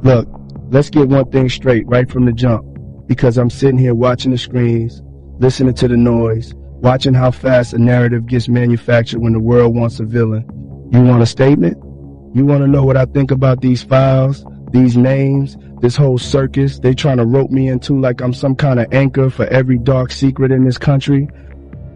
Look, let's get one thing straight right from the jump, because I'm sitting here watching the screens, listening to the noise, watching how fast a narrative gets manufactured when the world wants a villain. You want a statement? You want to know what I think about these files, these names, this whole circus they trying to rope me into like I'm some kind of anchor for every dark secret in this country?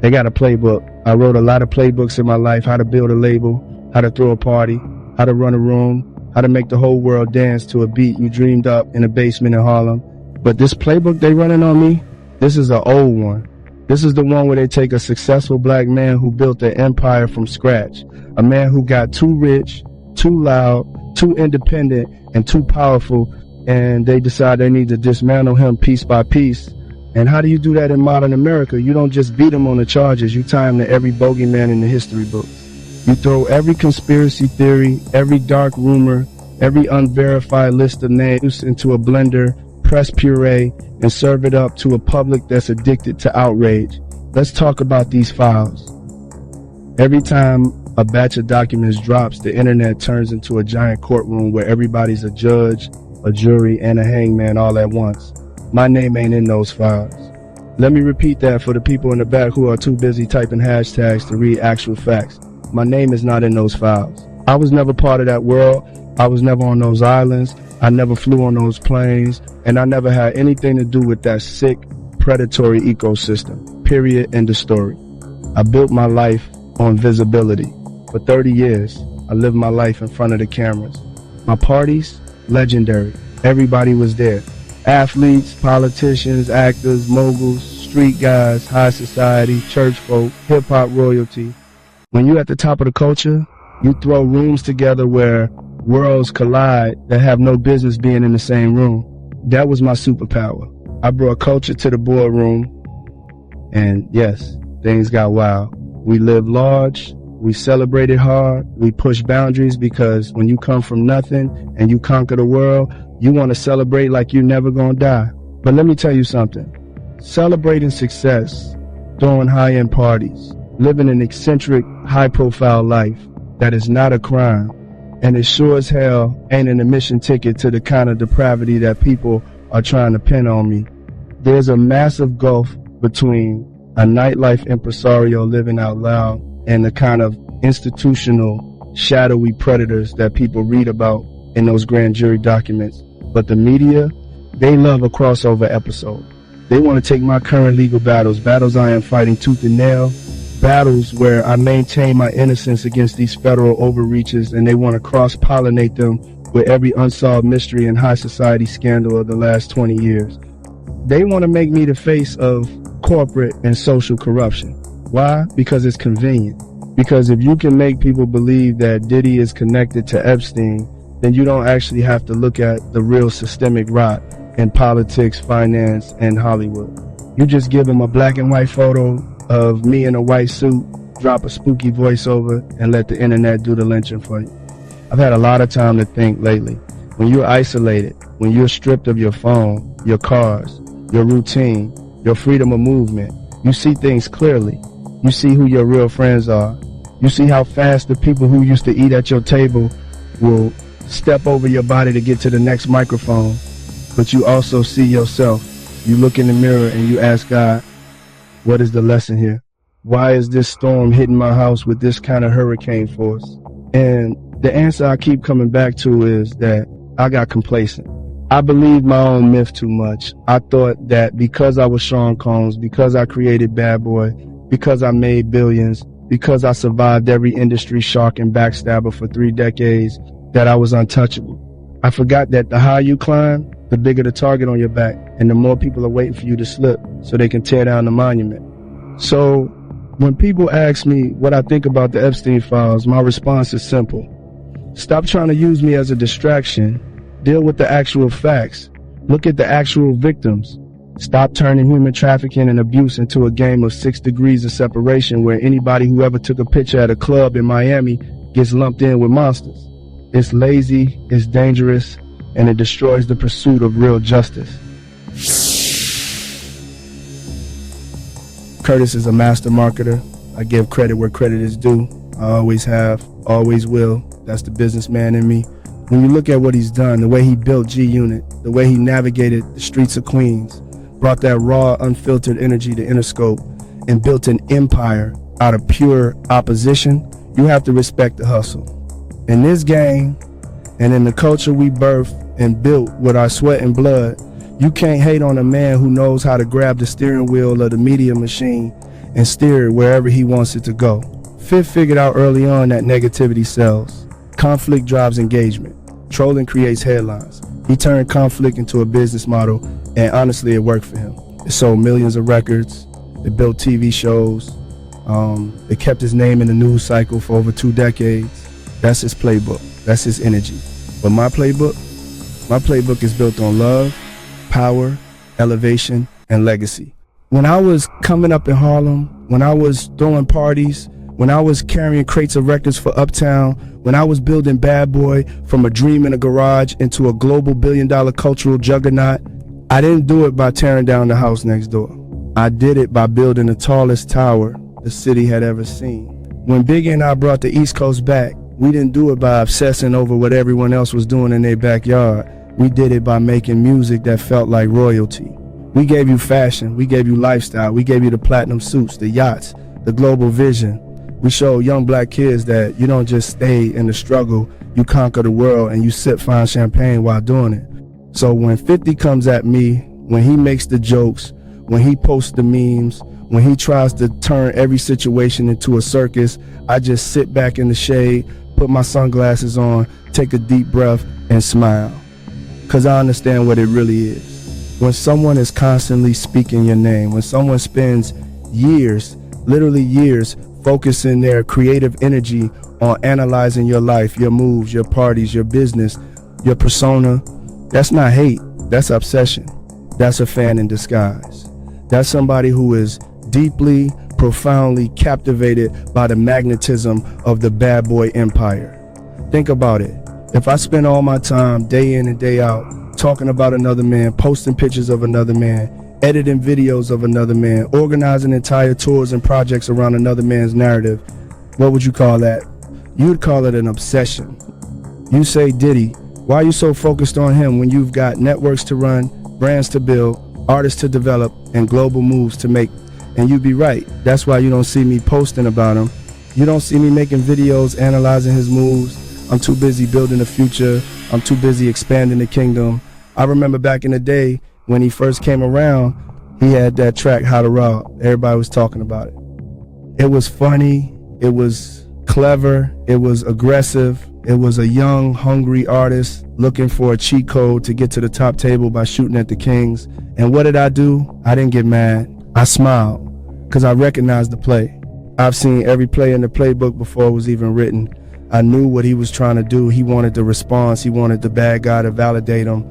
They got a playbook. I wrote a lot of playbooks in my life: how to build a label, how to throw a party, how to run a room, how to make the whole world dance to a beat you dreamed up in a basement in Harlem. But this playbook they running on me, this is an old one. This is the one where they take a successful black man who built an empire from scratch, a man who got too rich, too loud, too independent, and too powerful, and they decide they need to dismantle him piece by piece. And how do you do that in modern America? You don't just beat him on the charges, you tie him to every bogeyman in the history books. You throw every conspiracy theory, every dark rumor, every unverified list of names into a blender, press puree, and serve it up to a public that's addicted to outrage. Let's talk about these files. Every time a batch of documents drops, the internet turns into a giant courtroom where everybody's a judge, a jury, and a hangman all at once. My name ain't in those files. Let me repeat that for the people in the back who are too busy typing hashtags to read actual facts. My name is not in those files. I was never part of that world. I was never on those islands. I never flew on those planes. And I never had anything to do with that sick, predatory ecosystem. Period. End of story. I built my life on visibility. For 30 years, I lived my life in front of the cameras. My parties, legendary. Everybody was there. Athletes, politicians, actors, moguls, street guys, high society, church folk, hip-hop royalty. When you're at the top of the culture, you throw rooms together where worlds collide that have no business being in the same room. That was my superpower. I brought culture to the boardroom, and yes, things got wild. We lived large, we celebrated hard, we pushed boundaries, because when you come from nothing and you conquer the world, you want to celebrate like you're never gonna die. But let me tell you something. Celebrating success, throwing high-end parties, living an eccentric, high-profile life, that is not a crime, and it sure as hell ain't an admission ticket to the kind of depravity that people are trying to pin on me. There's a massive gulf between a nightlife impresario living out loud and the kind of institutional, shadowy predators that people read about in those grand jury documents. But the media, they love a crossover episode. They want to take my current legal battles I am fighting tooth and nail, battles where I maintain my innocence against these federal overreaches, and they want to cross-pollinate them with every unsolved mystery and high society scandal of the last 20 years. They want to make me the face of corporate and social corruption. Why? Because it's convenient. Because if you can make people believe that Diddy is connected to Epstein, then you don't actually have to look at the real systemic rot in politics, finance, and Hollywood. You just give them a black and white photo of me in a white suit, drop a spooky voiceover, and let the internet do the lynching for you. I've had a lot of time to think lately. When you're isolated, when you're stripped of your phone, your cars, your routine, your freedom of movement, you see things clearly. You see who your real friends are. You see how fast the people who used to eat at your table will step over your body to get to the next microphone. But you also see yourself. You look in the mirror and you ask God, what is the lesson here? Why is this storm hitting my house with this kind of hurricane force? And the answer I keep coming back to is that I got complacent. I believed my own myth too much. I thought that because I was Sean Combs, because I created Bad Boy, because I made billions, because I survived every industry shark and backstabber for 3 decades, that I was untouchable. I forgot that the higher you climb, the bigger the target on your back, and the more people are waiting for you to slip so they can tear down the monument. So when people ask me what I think about the Epstein files, my response is simple. Stop trying to use me as a distraction. Deal with the actual facts. Look at the actual victims. Stop turning human trafficking and abuse into a game of 6 degrees of separation where anybody who ever took a picture at a club in Miami gets lumped in with monsters. It's lazy, it's dangerous, and it destroys the pursuit of real justice. Curtis is a master marketer. I give credit where credit is due. I always have, always will. That's the businessman in me. When you look at what he's done, the way he built G-Unit, the way he navigated the streets of Queens, brought that raw, unfiltered energy to Interscope, and built an empire out of pure opposition, you have to respect the hustle. In this game, and in the culture we birthed and built with our sweat and blood, you can't hate on a man who knows how to grab the steering wheel of the media machine and steer it wherever he wants it to go. Fifth figured out early on that negativity sells. Conflict drives engagement. Trolling creates headlines. He turned conflict into a business model, and honestly, it worked for him. It sold millions of records. It built TV shows. It kept his name in the news cycle for over 2 decades. That's his playbook. That's his energy. But my playbook is built on love, power, elevation, and legacy. When I was coming up in Harlem, when I was throwing parties, when I was carrying crates of records for Uptown, when I was building Bad Boy from a dream in a garage into a global billion-dollar cultural juggernaut, I didn't do it by tearing down the house next door. I did it by building the tallest tower the city had ever seen. When Biggie and I brought the East Coast back, we didn't do it by obsessing over what everyone else was doing in their backyard. We did it by making music that felt like royalty. We gave you fashion, we gave you lifestyle, we gave you the platinum suits, the yachts, the global vision. We showed young black kids that you don't just stay in the struggle, you conquer the world and you sip fine champagne while doing it. So when 50 comes at me, when he makes the jokes, when he posts the memes, when he tries to turn every situation into a circus, I just sit back in the shade, put my sunglasses on, take a deep breath and smile. Cause I understand what it really is. When someone is constantly speaking your name, when someone spends years, literally years, focusing their creative energy on analyzing your life, your moves, your parties, your business, your persona, that's not hate, that's obsession. That's a fan in disguise. That's somebody who is deeply, profoundly captivated by the magnetism of the Bad Boy empire. Think about it. If I spend all my time, day in and day out, talking about another man, posting pictures of another man, editing videos of another man, organizing entire tours and projects around another man's narrative, what would you call that? You'd call it an obsession. You say, Diddy, why are you so focused on him when you've got networks to run, brands to build, artists to develop, and global moves to make? And you'd be right. That's why you don't see me posting about him. You don't see me making videos analyzing his moves. I'm too busy building the future. I'm too busy expanding the kingdom. I remember back in the day when he first came around, he had that track, How to Rob. Everybody was talking about it. It was funny. It was clever. It was aggressive. It was a young, hungry artist looking for a cheat code to get to the top table by shooting at the Kings. And what did I do? I didn't get mad. I smiled because I recognized the play. I've seen every play in the playbook before it was even written. I knew what he was trying to do. He wanted the response. He wanted the bad guy to validate him.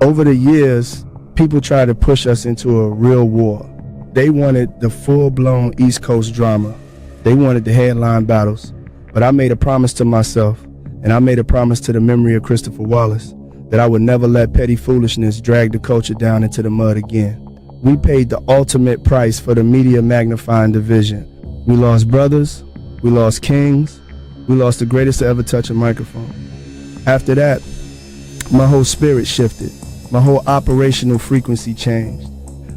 Over the years, people tried to push us into a real war. They wanted the full-blown East Coast drama. They wanted the headline battles. But I made a promise to myself, and I made a promise to the memory of Christopher Wallace, that I would never let petty foolishness drag the culture down into the mud again. We paid the ultimate price for the media magnifying division. We lost brothers, we lost kings, we lost the greatest to ever touch a microphone. After that, my whole spirit shifted. My whole operational frequency changed.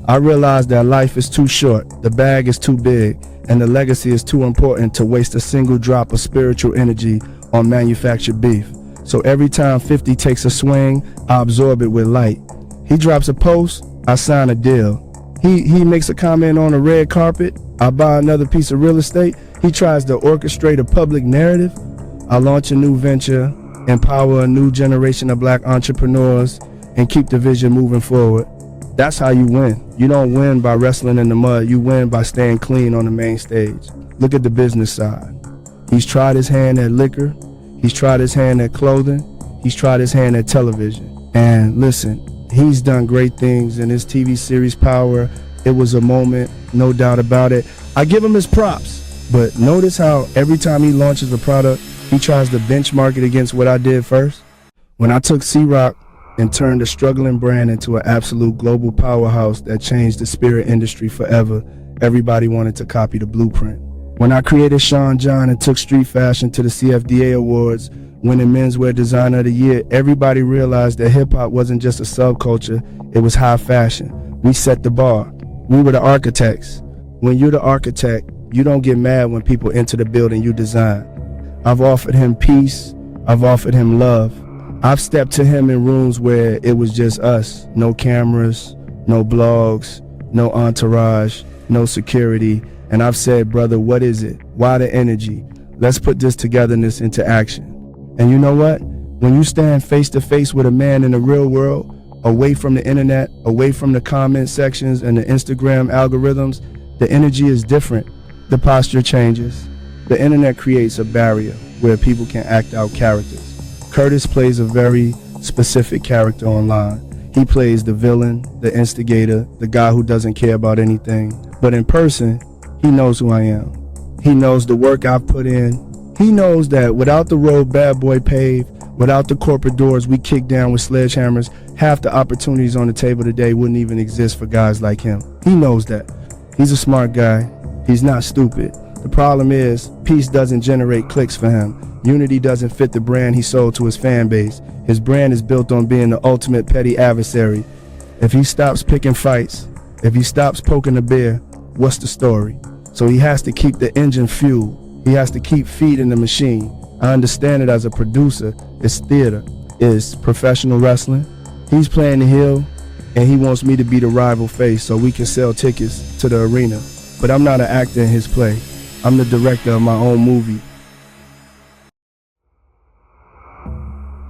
I realized that life is too short, the bag is too big, and the legacy is too important to waste a single drop of spiritual energy on manufactured beef. So every time 50 takes a swing, I absorb it with light. He drops a post, I sign a deal. He makes a comment on a red carpet, I buy another piece of real estate. He tries to orchestrate a public narrative. I launch a new venture, empower a new generation of black entrepreneurs, and keep the vision moving forward. That's how you win. You don't win by wrestling in the mud. You win by staying clean on the main stage. Look at the business side. He's tried his hand at liquor. He's tried his hand at clothing. He's tried his hand at television. And listen, he's done great things in his TV series Power. It was a moment, no doubt about it. I give him his props, but notice how every time he launches a product, he tries to benchmark it against what I did first. When I took C-Rock and turned a struggling brand into an absolute global powerhouse that changed the spirit industry forever, everybody wanted to copy the blueprint. When I created Sean John and took street fashion to the CFDA Awards, winning Menswear Designer of the Year, everybody realized that hip-hop wasn't just a subculture, it was high fashion. We set the bar. We were the architects. When you're the architect, you don't get mad when people enter the building you design. I've offered him peace. I've offered him love. I've stepped to him in rooms where it was just us. No cameras, no blogs, no entourage, no security. And I've said, brother, what is it? Why the energy? Let's put this togetherness into action. And you know what? When you stand face to face with a man in the real world, away from the internet, away from the comment sections and the Instagram algorithms, the energy is different. The posture changes. The internet creates a barrier where people can act out characters. Curtis plays a very specific character online. He plays the villain, the instigator, the guy who doesn't care about anything. But in person, he knows who I am. He knows the work I've put in. He knows that without the road Bad Boy paved, without the corporate doors we kick down with sledgehammers, half the opportunities on the table today wouldn't even exist for guys like him. He knows that. He's a smart guy. He's not stupid. The problem is, peace doesn't generate clicks for him. Unity doesn't fit the brand he sold to his fan base. His brand is built on being the ultimate petty adversary. If he stops picking fights, if he stops poking the bear, what's the story? So he has to keep the engine fueled. He has to keep feeding the machine. I understand it as a producer. It's theater. It's professional wrestling. He's playing the heel, and he wants me to be the rival face so we can sell tickets to the arena. But I'm not an actor in his play. I'm the director of my own movie.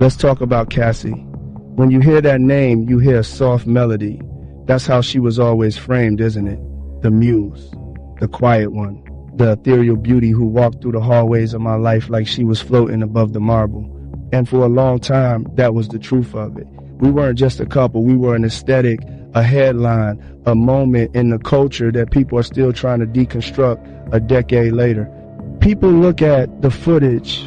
Let's talk about Cassie. When you hear that name, you hear a soft melody. That's how she was always framed, isn't it? The muse, the quiet one, the ethereal beauty who walked through the hallways of my life like she was floating above the marble. And for a long time, that was the truth of it. We weren't just a couple, we were an aesthetic, a headline, a moment in the culture that people are still trying to deconstruct a decade later. People look at the footage,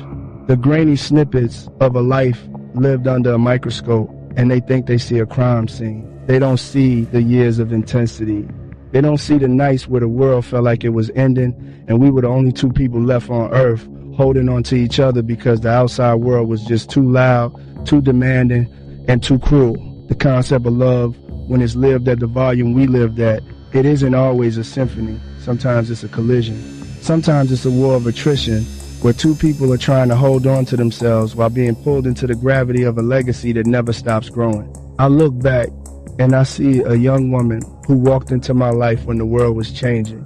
the grainy snippets of a life lived under a microscope, and they think they see a crime scene. They don't see the years of intensity. They don't see the nights where the world felt like it was ending, and we were the only two people left on earth holding on to each other because the outside world was just too loud, too demanding, and too cruel. The concept of love, when it's lived at the volume we lived at, it isn't always a symphony. Sometimes it's a collision. Sometimes it's a war of attrition where two people are trying to hold on to themselves while being pulled into the gravity of a legacy that never stops growing. I look back and I see a young woman who walked into my life when the world was changing.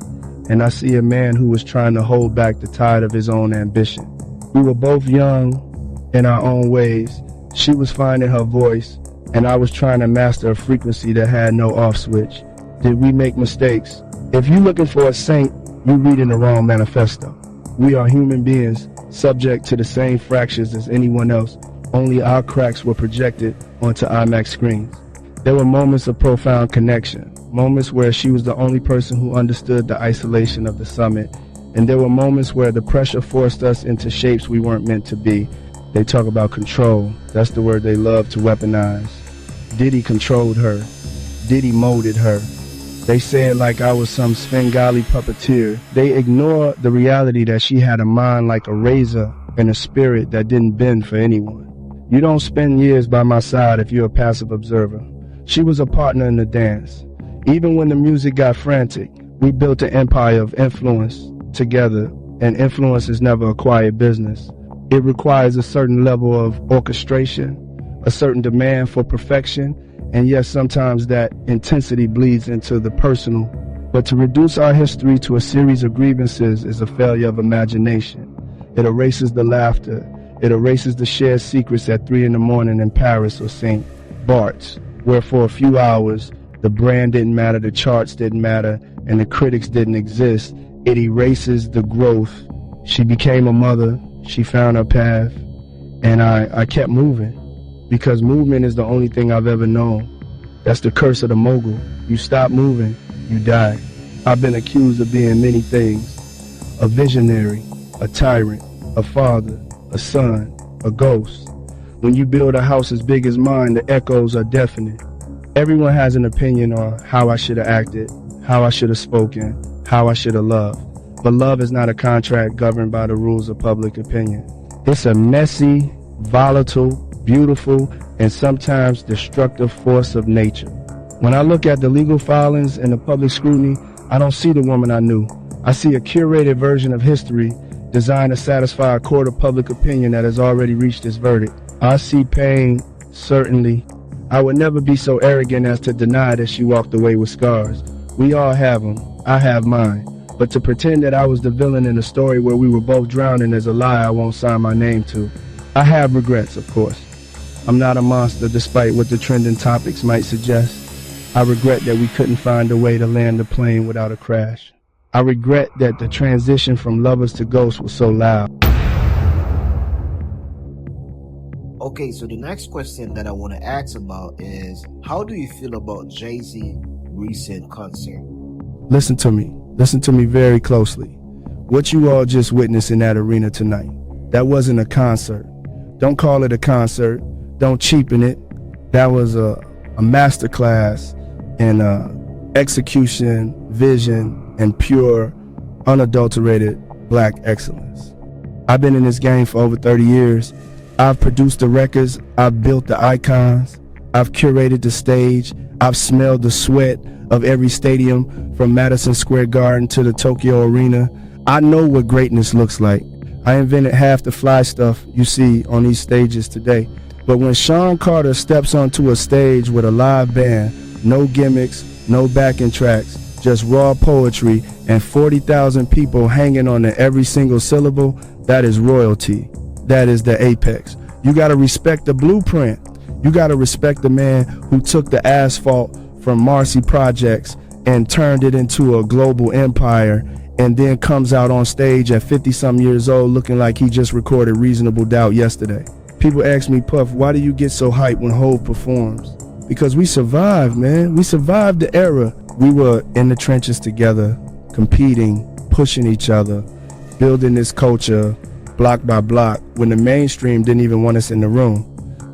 And I see a man who was trying to hold back the tide of his own ambition. We were both young in our own ways. She was finding her voice, and I was trying to master a frequency that had no off switch. Did we make mistakes? If you're looking for a saint, you're reading the wrong manifesto. We are human beings, subject to the same fractures as anyone else, only our cracks were projected onto IMAX screens. There were moments of profound connection, moments where she was the only person who understood the isolation of the summit, and there were moments where the pressure forced us into shapes we weren't meant to be. They talk about control. That's the word they love to weaponize. Diddy controlled her. Diddy molded her. They say it like I was some Svengali puppeteer. They ignore the reality that she had a mind like a razor and a spirit that didn't bend for anyone. You don't spend years by my side if you're a passive observer. She was a partner in the dance. Even when the music got frantic, we built an empire of influence together, and influence is never a quiet business. It requires a certain level of orchestration, a certain demand for perfection, and yes, sometimes that intensity bleeds into the personal. But to reduce our history to a series of grievances is a failure of imagination. It erases the laughter. It erases the shared secrets at 3 in the morning in Paris or St. Bart's, where for a few hours, the brand didn't matter, the charts didn't matter, and the critics didn't exist. It erases the growth. She became a mother. She found her path, and I kept moving, because movement is the only thing I've ever known. That's the curse of the mogul. You stop moving, you die. I've been accused of being many things: a visionary, a tyrant, a father, a son, a ghost. When you build a house as big as mine, the echoes are deafening. Everyone has an opinion on how I should have acted, how I should have spoken, how I should have loved. But love is not a contract governed by the rules of public opinion. It's a messy, volatile, beautiful, and sometimes destructive force of nature. When I look at the legal filings and the public scrutiny, I don't see the woman I knew. I see a curated version of history designed to satisfy a court of public opinion that has already reached its verdict. I see pain, certainly. I would never be so arrogant as to deny that she walked away with scars. We all have them. I have mine. But to pretend that I was the villain in a story where we were both drowning is a lie I won't sign my name to. I have regrets, of course. I'm not a monster despite what the trending topics might suggest. I regret that we couldn't find a way to land the plane without a crash. I regret that the transition from lovers to ghosts was so loud. Okay, so the next question that I want to ask about is, how do you feel about Jay-Z recent concert? Listen to me. Listen to me very closely. What you all just witnessed in that arena tonight, that wasn't a concert. Don't call it a concert. Don't cheapen it. That was a masterclass in execution, vision, and pure, unadulterated black excellence. I've been in this game for over 30 years. I've produced the records. I've built the icons. I've curated the stage. I've smelled the sweat of every stadium from Madison Square Garden to the Tokyo Arena. I know what greatness looks like. I invented half the fly stuff you see on these stages today. But when Sean Carter steps onto a stage with a live band, no gimmicks, no backing tracks, just raw poetry and 40,000 people hanging on to every single syllable, that is royalty. That is the apex. You gotta respect the blueprint. You gotta respect the man who took the asphalt from Marcy Projects and turned it into a global empire, and then comes out on stage at 50-something years old looking like he just recorded Reasonable Doubt yesterday. People ask me, Puff, why do you get so hyped when Hov performs? Because we survived, man. We survived the era. We were in the trenches together, competing, pushing each other, building this culture block by block when the mainstream didn't even want us in the room.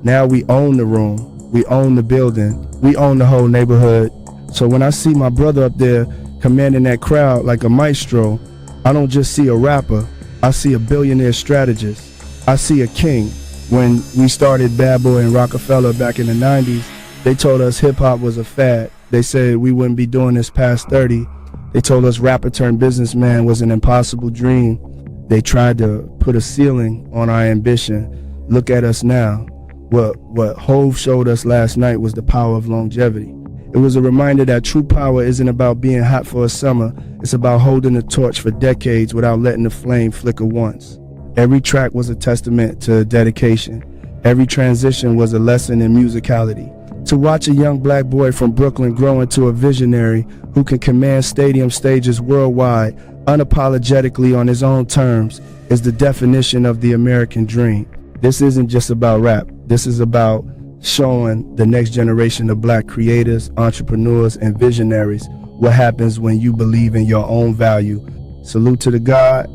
Now we own the room. We own the building. We own the whole neighborhood. So when I see my brother up there commanding that crowd like a maestro, I don't just see a rapper. I see a billionaire strategist. I see a king. When we started Bad Boy and Rockefeller back in the 90s, they told us hip-hop was a fad. They said we wouldn't be doing this past 30. They told us rapper turned businessman was an impossible dream. They tried to put a ceiling on our ambition. Look at us now. What Hov showed us last night was the power of longevity. It was a reminder that true power isn't about being hot for a summer. It's about holding the torch for decades without letting the flame flicker once. Every track was a testament to dedication. Every transition was a lesson in musicality. To watch a young black boy from Brooklyn grow into a visionary who can command stadium stages worldwide unapologetically on his own terms is the definition of the American dream. This isn't just about rap. This is about showing the next generation of black creators, entrepreneurs, and visionaries what happens when you believe in your own value. Salute to the God.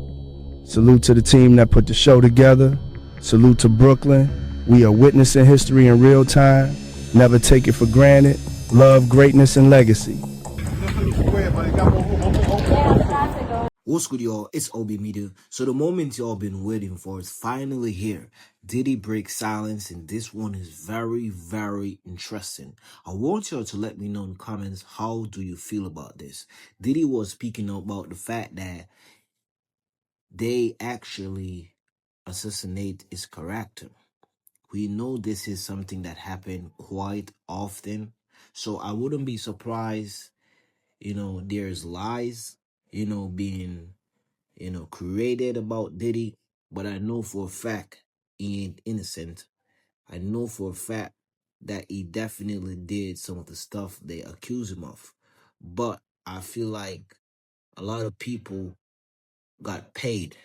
Salute to the team that put the show together. Salute to Brooklyn. We are witnessing history in real time. Never take it for granted. Love, greatness, and legacy. What's good, y'all? It's OB Media. So the moment y'all been waiting for is finally here. Diddy breaks silence, and this one is very, very interesting. I want y'all to let me know in the comments, how do you feel about this? Diddy was speaking about the fact that they actually assassinate his character. We know this is something that happened quite often, so I wouldn't be surprised, there's lies, being, created about Diddy, but I know for a fact he ain't innocent. I know for a fact that he definitely did some of the stuff they accuse him of, but I feel like a lot of people got paid,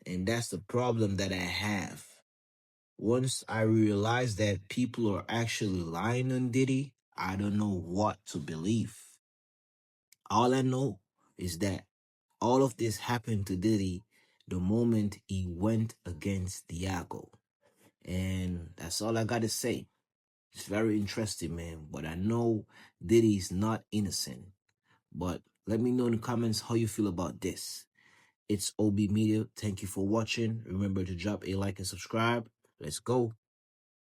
and that's the problem that I have. Once I realized that people are actually lying on Diddy, I don't know what to believe. All I know is that all of this happened to Diddy the moment he went against Diago. And that's all I gotta say. It's very interesting, man. But I know Diddy is not innocent. But let me know in the comments how you feel about this. It's OB Media. Thank you for watching. Remember to drop a like and subscribe. Let's go.